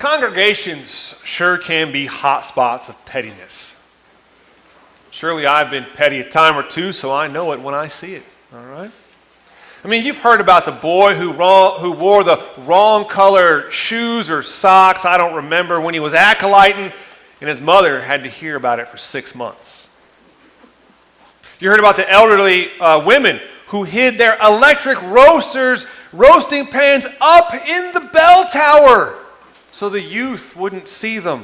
Congregations sure can be hot spots of pettiness. Surely I've been petty a time or two, so I know it when I see it. All right? I mean, you've heard about the boy who wore the wrong color shoes or socks, I don't remember, when he was acolyting, and his mother had to hear about it for 6 months. You heard about the elderly women who hid their electric roasting pans up in the bell tower so the youth wouldn't see them.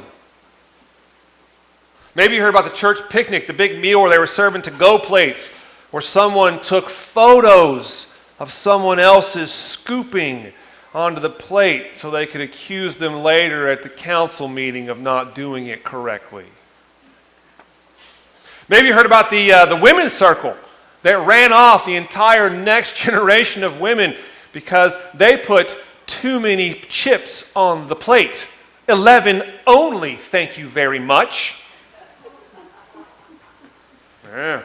Maybe you heard about the church picnic, the big meal where they were serving to-go plates, where someone took photos of someone else's scooping onto the plate so they could accuse them later at the council meeting of not doing it correctly. Maybe you heard about the women's circle that ran off the entire next generation of women because they put too many chips on the plate. 11 only, thank you very much. Yeah.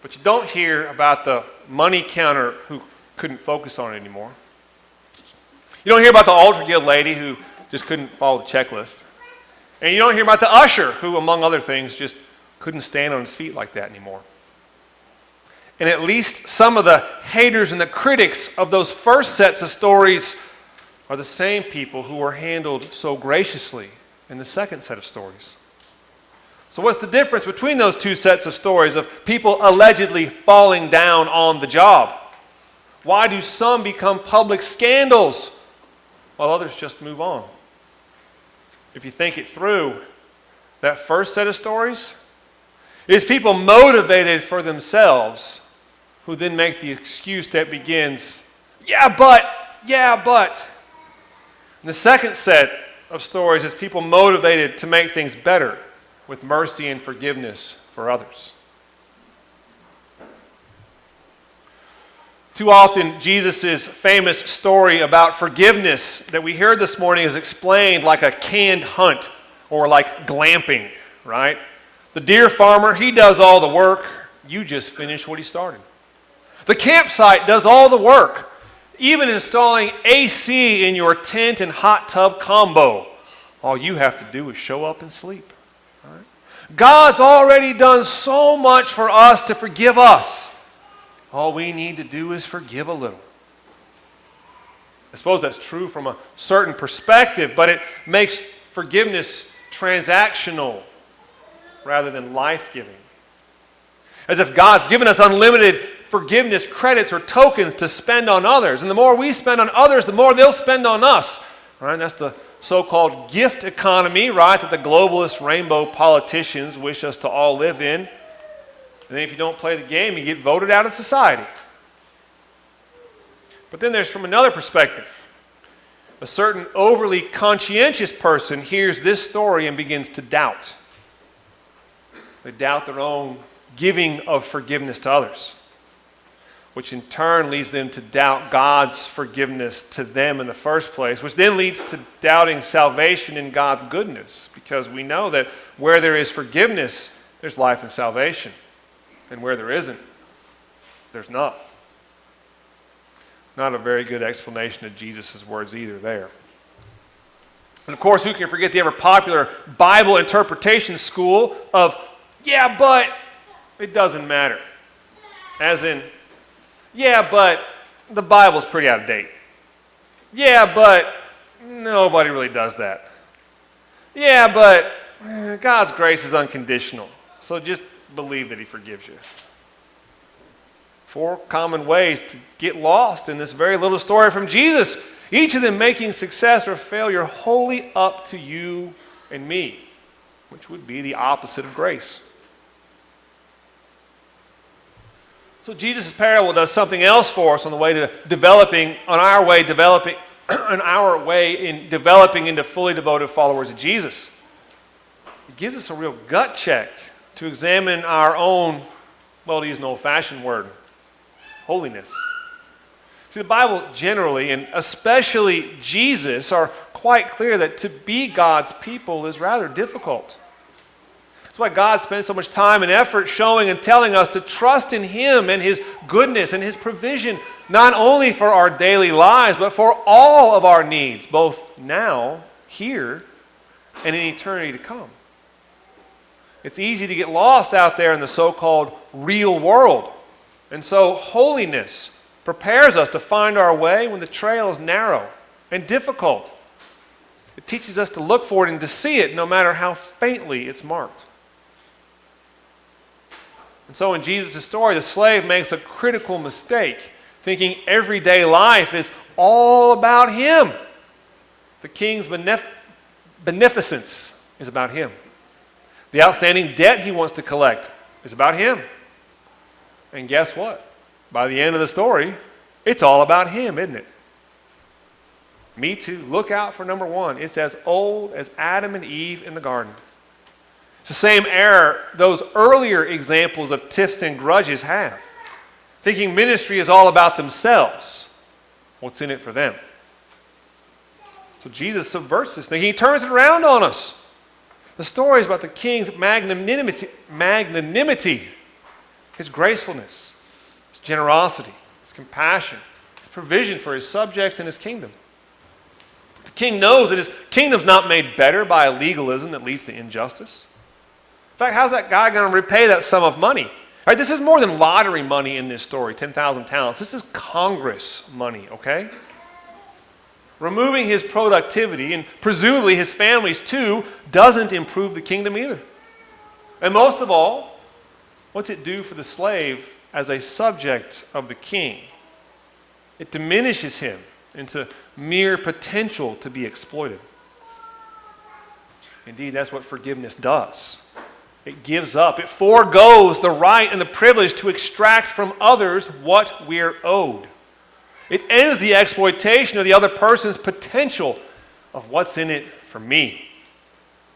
But you don't hear about the money counter who couldn't focus on it anymore. You don't hear about the altar guild lady who just couldn't follow the checklist. And you don't hear about the usher who, among other things, just couldn't stand on his feet like that anymore. And at least some of the haters and the critics of those first sets of stories are the same people who were handled so graciously in the second set of stories. So what's the difference between those two sets of stories of people allegedly falling down on the job? Why do some become public scandals while others just move on? If you think it through, that first set of stories is people motivated for themselves who then make the excuse that begins, yeah, but. And the second set of stories is people motivated to make things better with mercy and forgiveness for others. Too often, Jesus' famous story about forgiveness that we heard this morning is explained like a canned hunt or like glamping, right? The deer farmer, he does all the work. You just finish what he started. The campsite does all the work, even installing AC in your tent and hot tub combo. All you have to do is show up and sleep. Right? God's already done so much for us to forgive us. All we need to do is forgive a little. I suppose that's true from a certain perspective, but it makes forgiveness transactional rather than life-giving. As if God's given us unlimited forgiveness credits or tokens to spend on others. And the more we spend on others, the more they'll spend on us. Right? That's the so-called gift economy, right, that the globalist rainbow politicians wish us to all live in. And then if you don't play the game, you get voted out of society. But then there's from another perspective. A certain overly conscientious person hears this story and begins to doubt. They doubt their own giving of forgiveness to others, which in turn leads them to doubt God's forgiveness to them in the first place, which then leads to doubting salvation in God's goodness, because we know that where there is forgiveness, there's life and salvation, and where there isn't, there's not. Not a very good explanation of Jesus' words either there. And of course, who can forget the ever popular Bible interpretation school of, yeah, but it doesn't matter. As in, yeah, but the Bible's pretty out of date. Yeah, but nobody really does that. Yeah, but God's grace is unconditional. So just believe that He forgives you. 4 common ways to get lost in this very little story from Jesus. Each of them making success or failure wholly up to you and me, which would be the opposite of grace. So Jesus' parable does something else for us on our way in developing into fully devoted followers of Jesus. It gives us a real gut check to examine our own, well, to use an old-fashioned word, holiness. See, the Bible generally, and especially Jesus, are quite clear that to be God's people is rather difficult. That's why God spends so much time and effort showing and telling us to trust in Him and His goodness and His provision not only for our daily lives, but for all of our needs, both now, here, and in eternity to come. It's easy to get lost out there in the so-called real world. And so holiness prepares us to find our way when the trail is narrow and difficult. It teaches us to look for it and to see it no matter how faintly it's marked. And so in Jesus' story, the slave makes a critical mistake, thinking everyday life is all about him. The king's beneficence is about him. The outstanding debt he wants to collect is about him. And guess what? By the end of the story, it's all about him, isn't it? Me too. Look out for number one. It's as old as Adam and Eve in the garden. It's the same error those earlier examples of tiffs and grudges have. Thinking ministry is all about themselves. What's in it for them? So Jesus subverts this thing. He turns it around on us. The story is about the king's magnanimity, his gracefulness, his generosity, his compassion, his provision for his subjects and his kingdom. The king knows that his kingdom's not made better by a legalism that leads to injustice. In fact, how's that guy going to repay that sum of money? Right, this is more than lottery money in this story, 10,000 talents. This is Congress money, okay? Removing his productivity, and presumably his family's too, doesn't improve the kingdom either. And most of all, what's it do for the slave as a subject of the king? It diminishes him into mere potential to be exploited. Indeed, that's what forgiveness does. It gives up, it forgoes the right and the privilege to extract from others what we're owed. It ends the exploitation of the other person's potential of what's in it for me.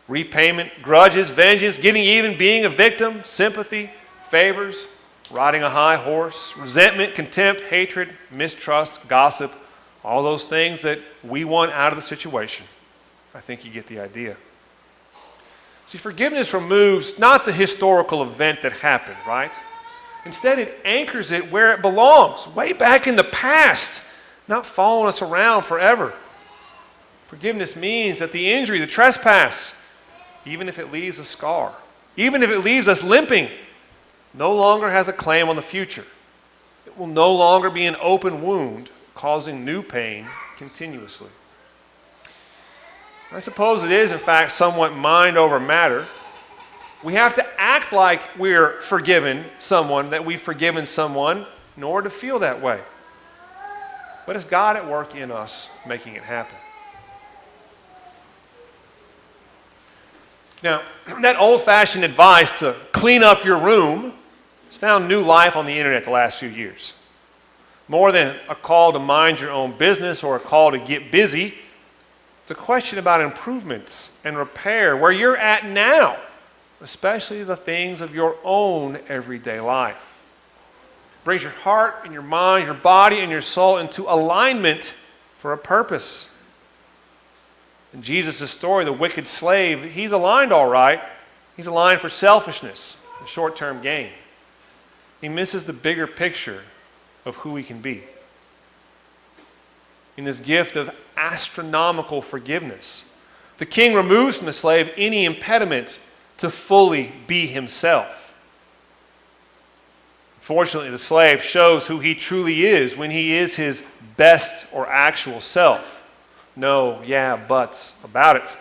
Repayment, grudges, vengeance, getting even, being a victim, sympathy, favors, riding a high horse, resentment, contempt, hatred, mistrust, gossip, all those things that we want out of the situation. I think you get the idea. See, forgiveness removes not the historical event that happened, right? Instead, it anchors it where it belongs, way back in the past, not following us around forever. Forgiveness means that the injury, the trespass, even if it leaves a scar, even if it leaves us limping, no longer has a claim on the future. It will no longer be an open wound, causing new pain continuously. I suppose it is, in fact, somewhat mind over matter. We have to act like we're forgiven someone, that we've forgiven someone, in order to feel that way. But it's God at work in us making it happen. Now, that old-fashioned advice to clean up your room has found new life on the internet the last few years. More than a call to mind your own business or a call to get busy, it's a question about improvement and repair where you're at now, especially the things of your own everyday life. It brings your heart and your mind, your body and your soul into alignment for a purpose. In Jesus' story, the wicked slave, he's aligned all right. He's aligned for selfishness and short-term gain. He misses the bigger picture of who he can be. In this gift of astronomical forgiveness, the king removes from the slave any impediment to fully be himself. Fortunately, the slave shows who he truly is when he is his best or actual self. No, yeah, buts about it.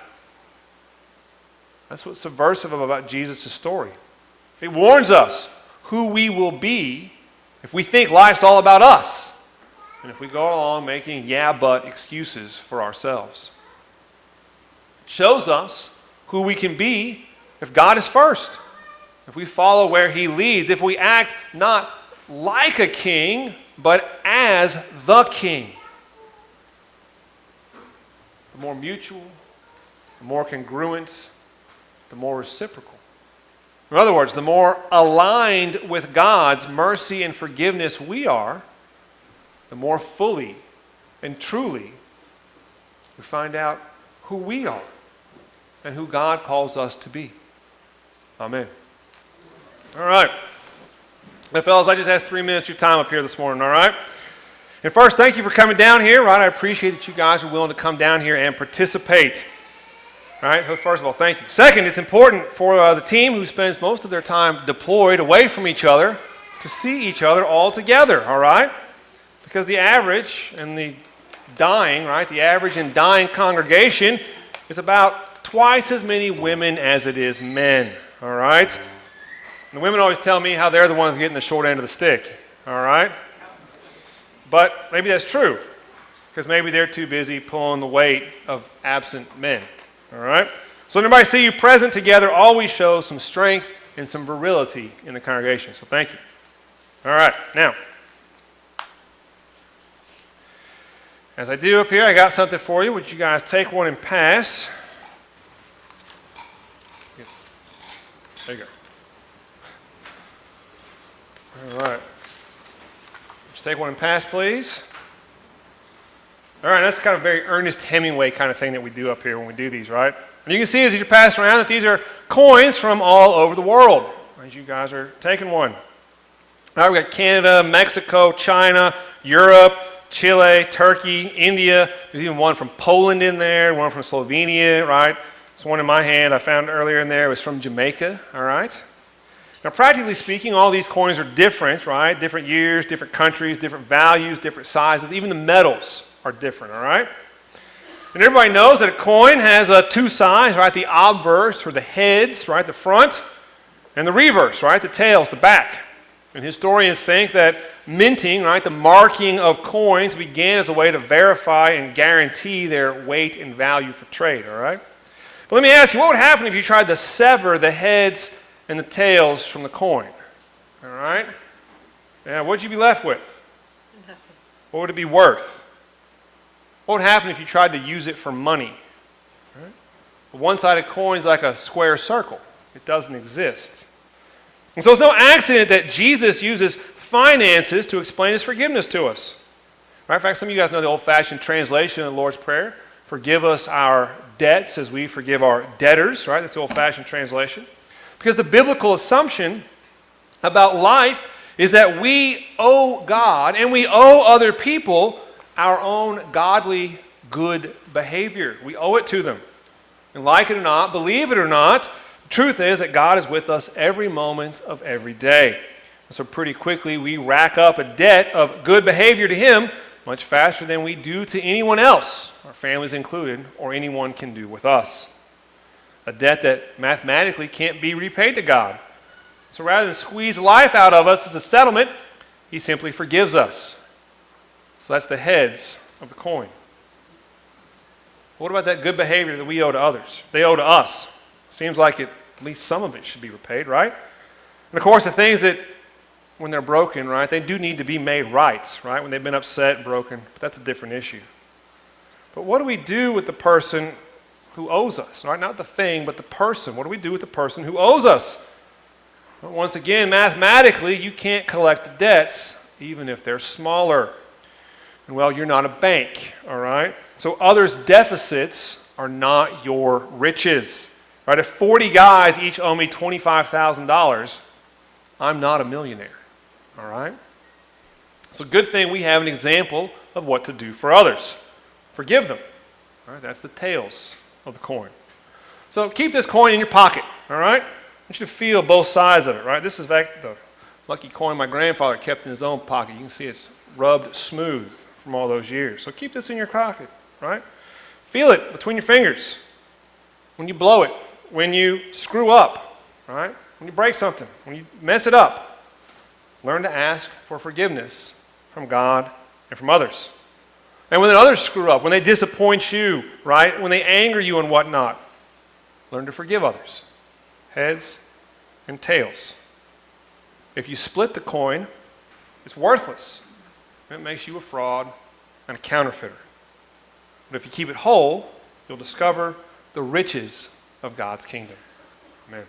That's what's subversive about Jesus' story. It warns us who we will be if we think life's all about us, and if we go along making yeah, but excuses for ourselves. It shows us who we can be if God is first, if we follow where he leads, if we act not like a king, but as the king. The more mutual, the more congruent, the more reciprocal. In other words, the more aligned with God's mercy and forgiveness we are, the more fully and truly we find out who we are and who God calls us to be. Amen. All right. Now, fellas, I just asked 3 minutes of your time up here this morning, all right? And first, thank you for coming down here, right? I appreciate that you guys are willing to come down here and participate. Right? So first of all, thank you. Second, it's important for the team who spends most of their time deployed away from each other to see each other all together, all right? Because the average and the dying, right, the average and dying congregation is about twice as many women as it is men, all right? And the women always tell me how they're the ones getting the short end of the stick, all right? But maybe that's true, because maybe they're too busy pulling the weight of absent men. All right? So when everybody see you present together always shows some strength and some virility in the congregation. So thank you. All right, now, as I do up here, I got something for you. Would you guys take one and pass? There you go. All right. Just take one and pass, please. All right, that's kind of very Ernest Hemingway kind of thing that we do up here when we do these, right? And you can see as you pass around that these are coins from all over the world, as you guys are taking one. All right, we've got Canada, Mexico, China, Europe, Chile, Turkey, India. There's even one from Poland in there, one from Slovenia, right? There's one in my hand I found earlier in there. It was from Jamaica, all right? Now, practically speaking, all these coins are different, right? Different years, different countries, different values, different sizes. Even the metals are different, all right? And everybody knows that a coin has two sides, right? The obverse, or the heads, right, the front, and the reverse, right, the tails, the back. And historians think that minting, right, the marking of coins began as a way to verify and guarantee their weight and value for trade, all right? But let me ask you, what would happen if you tried to sever the heads and the tails from the coin? All right? Now, what would you be left with? Nothing. What would it be worth? What would happen if you tried to use it for money? Right? A one-sided coin is like a square circle. It doesn't exist. And so it's no accident that Jesus uses finances to explain his forgiveness to us. Right? In fact, some of you guys know the old-fashioned translation of the Lord's Prayer. Forgive us our debts as we forgive our debtors. Right? That's the old-fashioned translation. Because the biblical assumption about life is that we owe God and we owe other people our own godly good behavior. We owe it to them. And like it or not, believe it or not, the truth is that God is with us every moment of every day. And so pretty quickly we rack up a debt of good behavior to him much faster than we do to anyone else, our families included, or anyone can do with us. A debt that mathematically can't be repaid to God. So rather than squeeze life out of us as a settlement, he simply forgives us. So that's the heads of the coin. What about that good behavior that we owe to others? They owe to us. Seems like at least some of it should be repaid, right? And of course, the things that, when they're broken, right, they do need to be made right, right? When they've been upset and broken, but that's a different issue. But what do we do with the person who owes us, right? Not the thing, but the person. What do we do with the person who owes us? Well, once again, mathematically, you can't collect the debts, even if they're smaller. And well, you're not a bank, all right? So others' deficits are not your riches, right? If 40 guys each owe me $25,000, I'm not a millionaire, all right? So good thing we have an example of what to do for others. Forgive them, all right? That's the tails of the coin. So keep this coin in your pocket, all right? I want you to feel both sides of it, right? This is the lucky coin my grandfather kept in his own pocket. You can see it's rubbed smooth from all those years. So keep this in your pocket, right? Feel it between your fingers. When you blow it, when you screw up, right? When you break something, when you mess it up, learn to ask for forgiveness from God and from others. And when others screw up, when they disappoint you, right? When they anger you and whatnot, learn to forgive others. Heads and tails. If you split the coin, it's worthless. It makes you a fraud and a counterfeiter. But if you keep it whole, you'll discover the riches of God's kingdom. Amen.